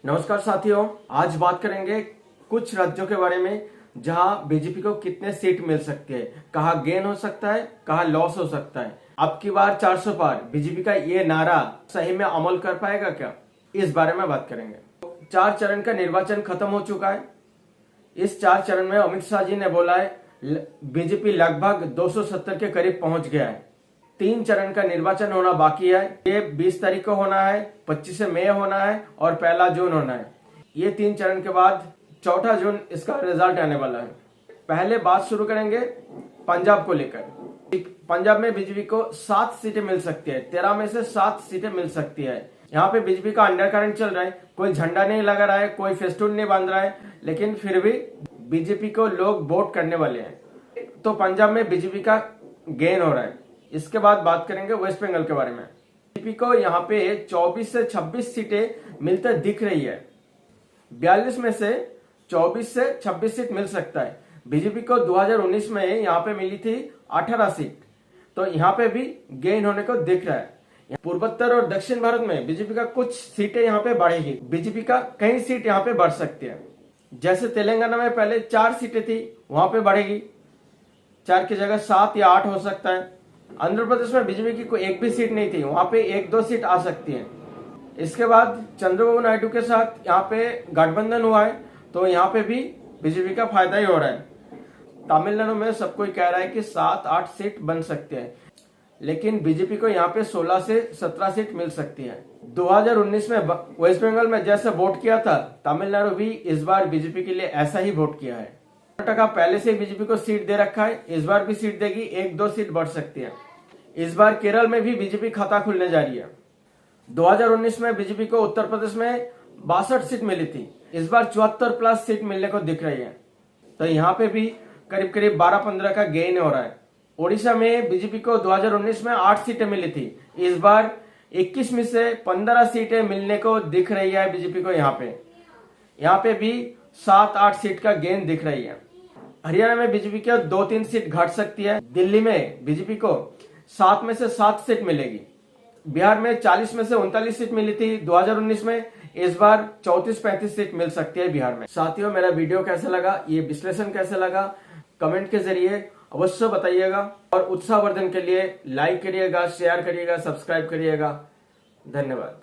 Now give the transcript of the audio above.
नमस्कार साथियों, आज बात करेंगे कुछ राज्यों के बारे में जहां बीजेपी को कितने सीट मिल सकते हैं, कहां गेन हो सकता है, कहां लॉस हो सकता है। अब की बार 400 पार बीजेपी का ये नारा सही में अमल कर पाएगा क्या, इस बारे में बात करेंगे। 4 चरण का निर्वाचन खत्म हो चुका है। इस 4 चरण में अमित शाह जी ने बोला है बीजेपी लगभग 270 के करीब पहुंच गया है। 3 चरण का निर्वाचन होना बाकी है। ये 20 तारीख को होना है, 25 मई होना है और 1 जून होना है। ये 3 चरण के बाद 4 जून इसका रिजल्ट आने वाला है। पहले बात शुरू करेंगे पंजाब को लेकर। पंजाब में बीजेपी को 7 सीटें मिल सकती है। 13 में से 7 सीटें मिल सकती है। यहाँ पे बीजेपी का अंडर करंट चल रहा है, कोई झंडा नहीं लगा रहा है, कोई फेस्टून नहीं बांध रहा है, लेकिन फिर भी बीजेपी को लोग वोट करने वाले हैं। तो पंजाब में बीजेपी का गेन हो रहा है। इसके बाद बात करेंगे वेस्ट बंगाल के बारे में। बीजेपी को यहाँ पे 24 से 26 सीटें मिलते दिख रही है। 42 में से 24 से 26 सीट मिल सकता है। बीजेपी को 2019 में यहाँ पे मिली थी 18 सीट, तो यहाँ पे भी गेन होने को दिख रहा है। पूर्वोत्तर और दक्षिण भारत में बीजेपी का कुछ सीटें यहाँ पे बढ़ेगी। बीजेपी का कई सीट यहाँ पे बढ़ सकती है। जैसे तेलंगाना में पहले 4 सीटें थी, वहां पे बढ़ेगी, 4 की जगह 7 या 8 हो सकता है। आंध्र प्रदेश में बीजेपी की कोई एक भी सीट नहीं थी, वहां पे 1-2 सीट आ सकती है। इसके बाद चंद्रबाबू नायडू के साथ यहाँ पे गठबंधन हुआ है, तो यहाँ पे भी बीजेपी का फायदा ही हो रहा है। तमिलनाडु में सब कोई कह रहा है कि 7-8 सीट बन सकते हैं, लेकिन बीजेपी को यहाँ पे 16 से 17 सीट मिल सकती है। 2019 में वेस्ट बंगाल में जैसे वोट किया था, तमिलनाडु भी इस बार बीजेपी के लिए ऐसा ही वोट किया है। कर्नाटका पहले से बीजेपी को सीट दे रखा है, इस बार भी सीट देगी, 1-2 सीट बढ़ सकती है। इस बार केरल में भी बीजेपी खाता खुलने जा रही है। 2019 में बीजेपी को उत्तर प्रदेश में 62 सीट मिली थी, इस बार 74 प्लस सीट मिलने को दिख रही है। तो यहाँ पे भी करीब करीब 12-15 का गेन हो रहा है। ओडिशा में बीजेपी को 2019 में 8 सीटें मिली थी, इस बार 21 में से 15 सीटें मिलने को दिख रही है बीजेपी को। यहाँ पे भी 7-8 सीट का गेन दिख रही है। हरियाणा में बीजेपी को 2-3 सीट घट सकती है। दिल्ली में बीजेपी को 7 में से 7 सीट मिलेगी। बिहार में 40 में से 39 सीट मिली थी 2019 में, इस बार 34-35 सीट मिल सकती है बिहार में। साथियों, मेरा वीडियो कैसा लगा, ये विश्लेषण कैसा लगा, कमेंट के जरिए अवश्य बताइएगा। और उत्साहवर्धन के लिए लाइक करिएगा, शेयर करिएगा, सब्सक्राइब करिएगा। धन्यवाद।